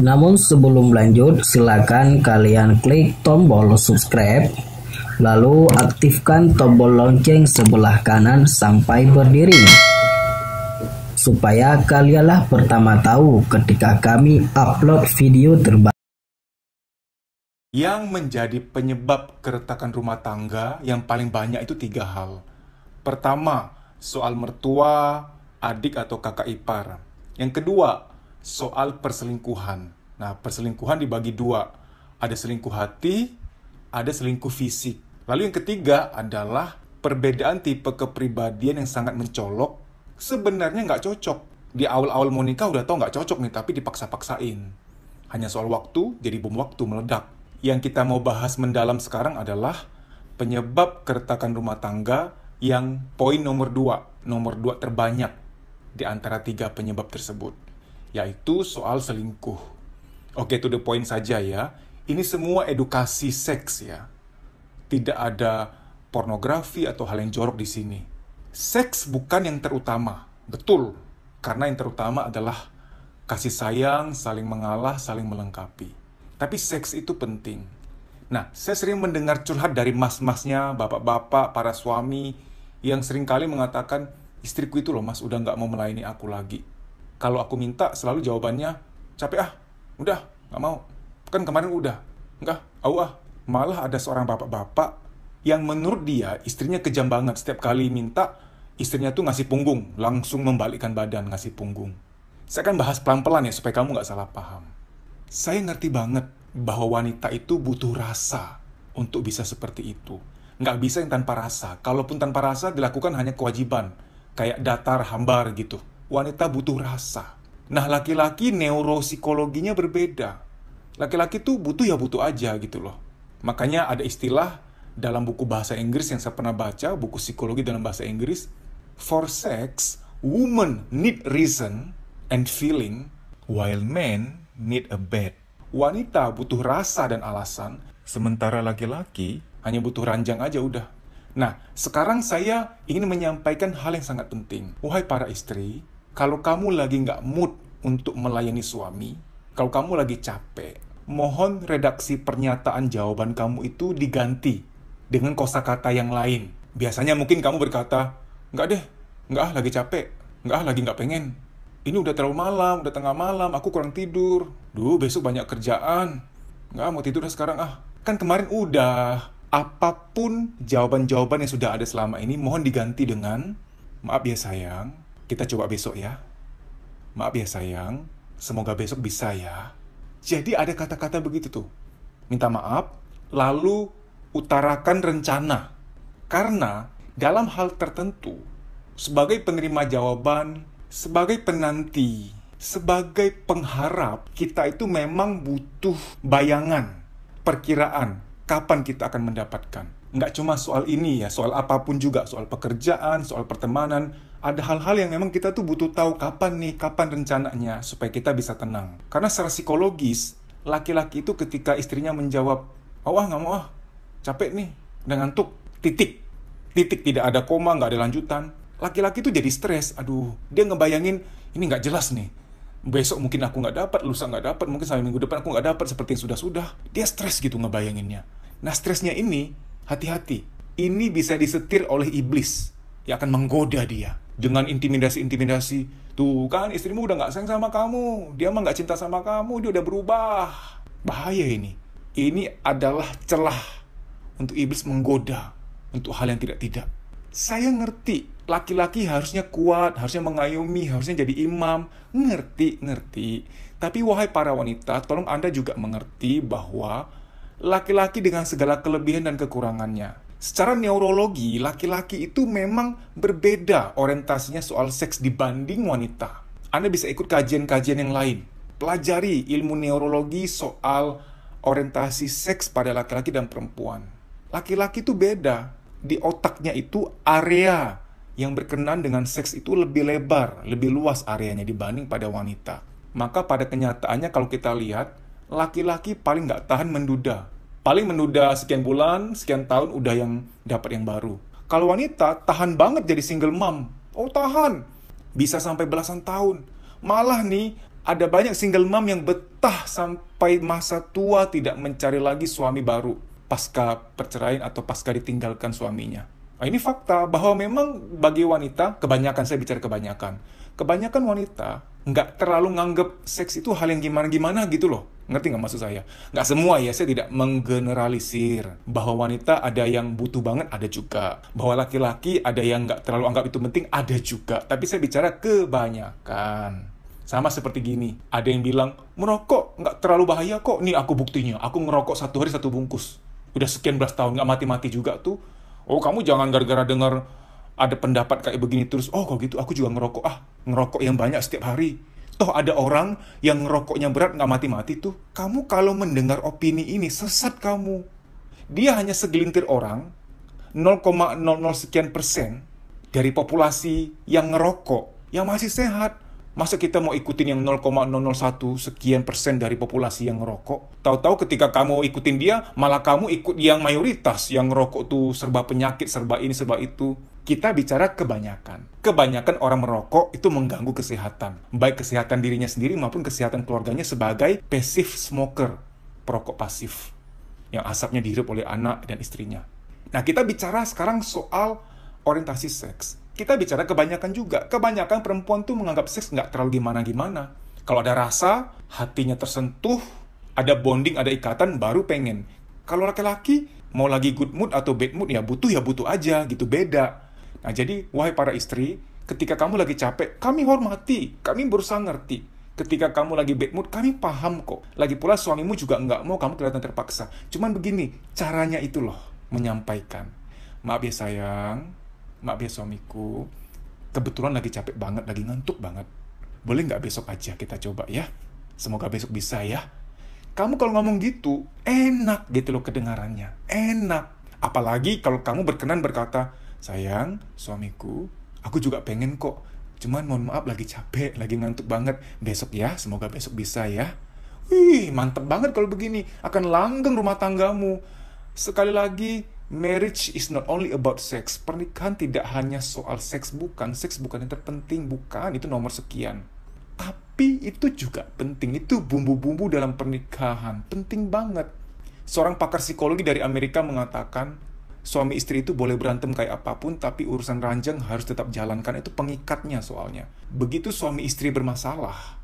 Namun sebelum lanjut, silakan kalian klik tombol subscribe, lalu aktifkan tombol lonceng sebelah kanan sampai berdiri, supaya kalianlah pertama tahu ketika kami upload video terbaru. Yang menjadi penyebab keretakan rumah tangga yang paling banyak itu 3 hal. Pertama, soal mertua, adik atau kakak ipar. Yang kedua, soal perselingkuhan. Nah, perselingkuhan dibagi 2. Ada selingkuh hati, ada selingkuh fisik. Lalu yang ketiga adalah perbedaan tipe kepribadian yang sangat mencolok. Sebenarnya nggak cocok. Di awal-awal mau nikah udah tau nggak cocok nih, tapi dipaksa-paksain. Hanya soal waktu, jadi bom waktu meledak. Yang kita mau bahas mendalam sekarang adalah penyebab keretakan rumah tangga yang poin nomor 2 terbanyak di antara 3 penyebab tersebut, yaitu soal selingkuh. Oke, to the point saja ya. Ini semua edukasi seks ya. Tidak ada pornografi atau hal yang jorok di sini. Seks bukan yang terutama, betul. Karena yang terutama adalah kasih sayang, saling mengalah, saling melengkapi. Tapi seks itu penting. Nah, saya sering mendengar curhat dari mas-masnya, bapak-bapak, para suami, yang seringkali mengatakan, istriku itu loh mas, udah nggak mau melayani aku lagi. Kalau aku minta, selalu jawabannya, capek ah, udah, nggak mau. Kan kemarin udah, nggak, Malah ada seorang bapak-bapak yang menurut dia, istrinya kejam banget. Setiap kali minta, istrinya tuh ngasih punggung, langsung membalikkan badan, ngasih punggung. Saya akan bahas pelan-pelan ya, supaya kamu nggak salah paham. Saya ngerti banget bahwa wanita itu butuh rasa untuk bisa seperti itu. Nggak bisa yang tanpa rasa. Kalaupun tanpa rasa dilakukan hanya kewajiban. Kayak datar, hambar gitu. Wanita butuh rasa. Nah, laki-laki neuropsikologinya berbeda. Laki-laki tuh butuh ya butuh aja gitu loh. Makanya ada istilah dalam buku bahasa Inggris yang saya pernah baca, buku psikologi dalam bahasa Inggris, for sex, women need reason and feeling, while men need a bed. Wanita butuh rasa dan alasan, sementara laki-laki hanya butuh ranjang aja udah. Nah, sekarang saya ingin menyampaikan hal yang sangat penting. Wahai para istri, kalau kamu lagi nggak mood untuk melayani suami, kalau kamu lagi capek, mohon redaksi pernyataan jawaban kamu itu diganti dengan kosakata yang lain. Biasanya mungkin kamu berkata, nggak deh, nggak lagi capek, nggak lagi nggak pengen. Ini udah terlalu malam, udah tengah malam, aku kurang tidur. Duh, besok banyak kerjaan. Nggak, mau tidur sekarang ah. Kan kemarin udah. Apapun jawaban-jawaban yang sudah ada selama ini, mohon diganti dengan, maaf ya sayang, kita coba besok ya. Maaf ya sayang, semoga besok bisa ya. Jadi ada kata-kata begitu tuh. Minta maaf, lalu utarakan rencana. Karena dalam hal tertentu, sebagai penerima jawaban, sebagai penanti, sebagai pengharap, kita itu memang butuh bayangan, perkiraan, kapan kita akan mendapatkan. Nggak cuma soal ini ya, soal apapun juga, soal pekerjaan, soal pertemanan, ada hal-hal yang memang kita tuh butuh tahu kapan rencananya, supaya kita bisa tenang. Karena secara psikologis, laki-laki itu ketika istrinya menjawab, nggak mau capek nih, udah ngantuk, titik, tidak ada koma, nggak ada lanjutan. Laki-laki tuh jadi stres, aduh, dia ngebayangin, ini nggak jelas nih. Besok mungkin aku nggak dapat, lusa nggak dapat, mungkin sampai minggu depan aku nggak dapat seperti yang sudah-sudah. Dia stres gitu ngebayanginnya. Nah, stresnya ini, hati-hati. Ini bisa disetir oleh iblis yang akan menggoda dia dengan intimidasi-intimidasi. Tuh kan, istrimu udah nggak sayang sama kamu, dia mah nggak cinta sama kamu, dia udah berubah. Bahaya ini. Ini adalah celah untuk iblis menggoda untuk hal yang tidak-tidak. Saya ngerti, laki-laki harusnya kuat, harusnya mengayomi, harusnya jadi imam. Ngerti. Tapi wahai para wanita, tolong Anda juga mengerti bahwa laki-laki dengan segala kelebihan dan kekurangannya. Secara neurologi, laki-laki itu memang berbeda orientasinya soal seks dibanding wanita. Anda bisa ikut kajian-kajian yang lain. Pelajari ilmu neurologi soal orientasi seks pada laki-laki dan perempuan. Laki-laki itu beda. Di otaknya itu area yang berkenan dengan seks itu lebih lebar, lebih luas areanya dibanding pada wanita. Maka pada kenyataannya kalau kita lihat, laki-laki paling nggak tahan menduda. Paling menunda sekian bulan, sekian tahun udah yang dapat yang baru. Kalau wanita tahan banget jadi single mom. Oh tahan. Bisa sampai belasan tahun. Malah nih, ada banyak single mom yang betah sampai masa tua tidak mencari lagi suami baru pasca perceraian atau pasca ditinggalkan suaminya. Nah, ini fakta bahwa memang bagi wanita, kebanyakan, saya bicara kebanyakan wanita nggak terlalu nganggep seks itu hal yang gimana-gimana gitu loh. Ngerti nggak maksud saya? Nggak semua ya, saya tidak menggeneralisir. Bahwa wanita ada yang butuh banget, ada juga. Bahwa laki-laki ada yang nggak terlalu anggap itu penting, ada juga. Tapi saya bicara kebanyakan. Sama seperti gini, ada yang bilang, merokok nggak terlalu bahaya kok. Nih aku buktinya, aku ngerokok 1 hari 1 bungkus. Udah sekian belas tahun, nggak mati-mati juga tuh. Oh kamu jangan gara-gara dengar ada pendapat kayak begini terus, oh kalau gitu aku juga ngerokok, ngerokok yang banyak setiap hari. Toh ada orang yang ngerokoknya berat nggak mati-mati tuh. Kamu kalau mendengar opini ini, sesat kamu. Dia hanya segelintir orang, 0,00 sekian persen dari populasi yang ngerokok, yang masih sehat. Masa kita mau ikutin yang 0,001 sekian persen dari populasi yang ngerokok? Tahu-tahu ketika kamu ikutin dia, malah kamu ikut yang mayoritas yang ngerokok tuh serba penyakit, serba ini, serba itu. Kita bicara kebanyakan. Kebanyakan orang merokok itu mengganggu kesehatan. Baik kesehatan dirinya sendiri maupun kesehatan keluarganya sebagai passive smoker, perokok pasif. Yang asapnya dihirup oleh anak dan istrinya. Nah, kita bicara sekarang soal orientasi seks. Kita bicara kebanyakan juga. Kebanyakan perempuan tuh menganggap seks nggak terlalu gimana-gimana. Kalau ada rasa, hatinya tersentuh, ada bonding, ada ikatan, baru pengen. Kalau laki-laki, mau lagi good mood atau bad mood, ya butuh aja, gitu, beda. Nah, jadi, wahai para istri, ketika kamu lagi capek, kami hormati, kami berusaha ngerti. Ketika kamu lagi bad mood, kami paham kok. Lagi pula suamimu juga nggak mau kamu kelihatan terpaksa. Cuman begini, caranya itu loh, menyampaikan. Maaf ya sayang, maaf ya suamiku, kebetulan lagi capek banget, lagi ngantuk banget. Boleh nggak besok aja kita coba ya? Semoga besok bisa ya. Kamu kalau ngomong gitu, enak gitu loh kedengarannya. Enak. Apalagi kalau kamu berkenan berkata, sayang, suamiku, aku juga pengen kok. Cuman mohon maaf lagi capek, lagi ngantuk banget. Besok ya, semoga besok bisa ya. Wih, mantep banget kalau begini. Akan langgeng rumah tanggamu. Sekali lagi, marriage is not only about sex. Pernikahan tidak hanya soal seks, bukan. Seks bukan yang terpenting, bukan. Itu nomor sekian. Tapi itu juga penting. Itu bumbu-bumbu dalam pernikahan. Penting banget. Seorang pakar psikologi dari Amerika mengatakan, suami istri itu boleh berantem kayak apapun, tapi urusan ranjang harus tetap jalankan. Itu pengikatnya soalnya. Begitu suami istri bermasalah,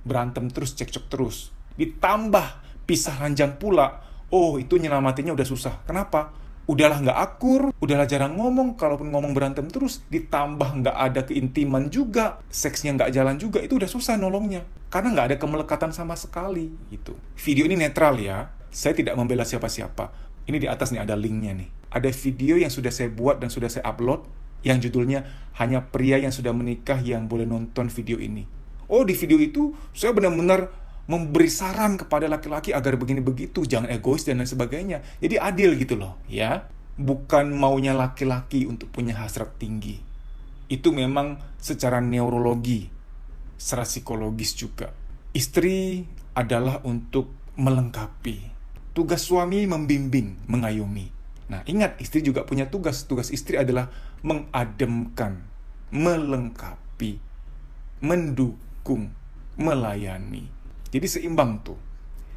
berantem terus, cekcok terus, ditambah pisah ranjang pula, oh itu nyelamatinnya udah susah. Kenapa? Udahlah nggak akur, udahlah jarang ngomong, kalaupun ngomong berantem terus, ditambah nggak ada keintiman juga, seksnya nggak jalan juga, itu udah susah nolongnya. Karena nggak ada kemelekatan sama sekali, gitu. Video ini netral ya, saya tidak membela siapa-siapa. Ini di atas nih ada linknya nih. Ada video yang sudah saya buat dan sudah saya upload, yang judulnya hanya pria yang sudah menikah yang boleh nonton video ini. Oh di video itu, saya benar-benar memberi saran kepada laki-laki agar begini begitu, jangan egois dan lain sebagainya. Jadi adil gitu loh, ya. Bukan maunya laki-laki untuk punya hasrat tinggi. Itu memang secara neurologi, secara psikologis juga. Istri adalah untuk melengkapi. Tugas suami membimbing, mengayomi. Nah, ingat istri juga punya tugas. Tugas istri adalah mengademkan, melengkapi, mendukung, melayani. Jadi seimbang tuh.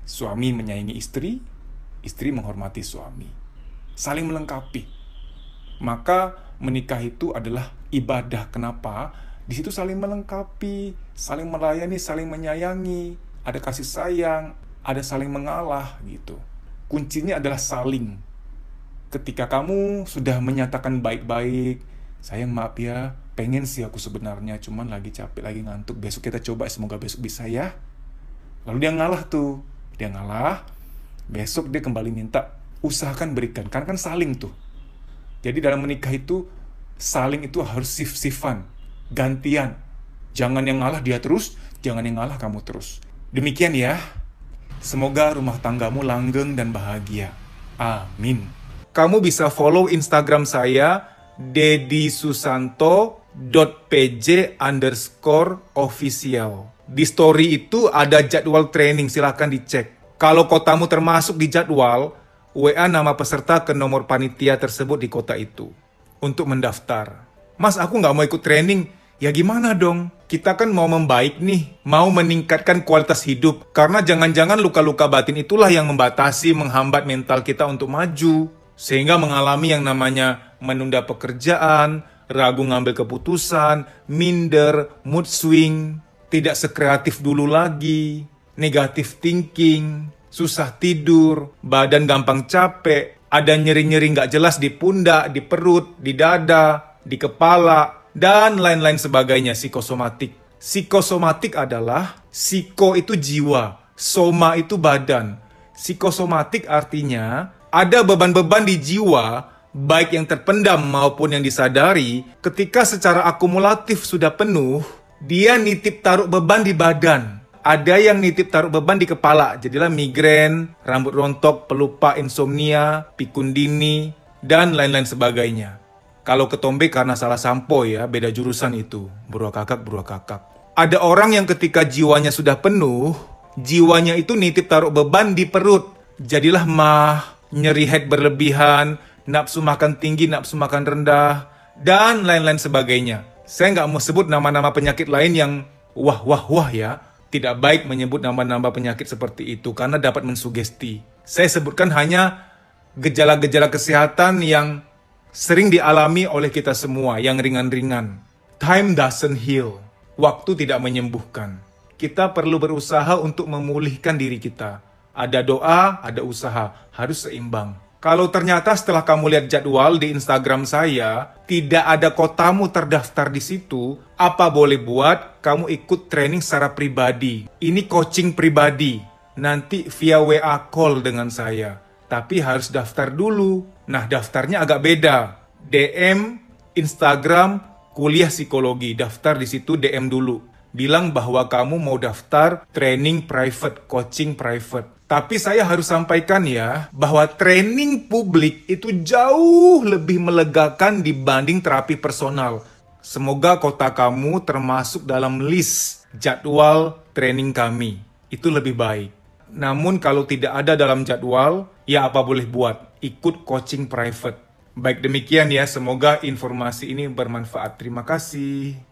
Suami menyayangi istri, istri menghormati suami. Saling melengkapi. Maka menikah itu adalah ibadah. Kenapa? Di situ saling melengkapi, saling melayani, saling menyayangi, ada kasih sayang, ada saling mengalah gitu. Kuncinya adalah saling. Ketika kamu sudah menyatakan baik-baik, sayang maaf ya, pengen sih aku sebenarnya, cuman lagi capek, lagi ngantuk, besok kita coba, semoga besok bisa ya. Lalu dia ngalah tuh, dia ngalah, besok dia kembali minta, usahakan berikan, karena kan saling tuh. Jadi dalam menikah itu, saling itu harus sif-sifan, gantian. Jangan yang ngalah dia terus, jangan yang ngalah kamu terus. Demikian ya. Semoga rumah tanggamu langgeng dan bahagia. Amin. Kamu bisa follow Instagram saya, deddysusanto.pj_official. Di story itu ada jadwal training, silahkan dicek. Kalau kotamu termasuk di jadwal, WA nama peserta ke nomor panitia tersebut di kota itu untuk mendaftar. Mas, aku nggak mau ikut training. Ya gimana dong? Kita kan mau membaik nih, mau meningkatkan kualitas hidup. Karena jangan-jangan luka-luka batin itulah yang membatasi, menghambat mental kita untuk maju. Sehingga mengalami yang namanya menunda pekerjaan, ragu ngambil keputusan, minder, mood swing, tidak sekreatif dulu lagi, negatif thinking, susah tidur, badan gampang capek, ada nyeri-nyeri nggak jelas di pundak, di perut, di dada, di kepala, dan lain-lain sebagainya, psikosomatik. Psikosomatik adalah, psiko itu jiwa, soma itu badan. Psikosomatik artinya, ada beban-beban di jiwa, baik yang terpendam maupun yang disadari, ketika secara akumulatif sudah penuh, dia nitip taruh beban di badan. Ada yang nitip taruh beban di kepala, jadilah migrain, rambut rontok, pelupa, insomnia, pikun dini, dan lain-lain sebagainya. Kalau ketombe karena salah sampo ya, beda jurusan itu. Burua kakak. Ada orang yang ketika jiwanya sudah penuh, jiwanya itu nitip taruh beban di perut. Jadilah mah, nyeri head berlebihan, nafsu makan tinggi, nafsu makan rendah, dan lain-lain sebagainya. Saya nggak mau sebut nama-nama penyakit lain yang wah ya. Tidak baik menyebut nama-nama penyakit seperti itu karena dapat mensugesti. Saya sebutkan hanya gejala-gejala kesehatan yang sering dialami oleh kita semua, yang ringan-ringan. Time doesn't heal. Waktu tidak menyembuhkan. Kita perlu berusaha untuk memulihkan diri kita. Ada doa, ada usaha. Harus seimbang. Kalau ternyata setelah kamu lihat jadwal di Instagram saya, tidak ada kotamu terdaftar di situ, apa boleh buat kamu ikut training secara pribadi. Ini coaching pribadi. Nanti via WA call dengan saya. Tapi harus daftar dulu. Nah, daftarnya agak beda. DM, Instagram, kuliah psikologi. Daftar di situ DM dulu. Bilang bahwa kamu mau daftar training private, coaching private. Tapi saya harus sampaikan ya, bahwa training publik itu jauh lebih melegakan dibanding terapi personal. Semoga kota kamu termasuk dalam list jadwal training kami. Itu lebih baik. Namun kalau tidak ada dalam jadwal, ya apa boleh buat, ikut coaching private. Baik demikian ya, semoga informasi ini bermanfaat. Terima kasih.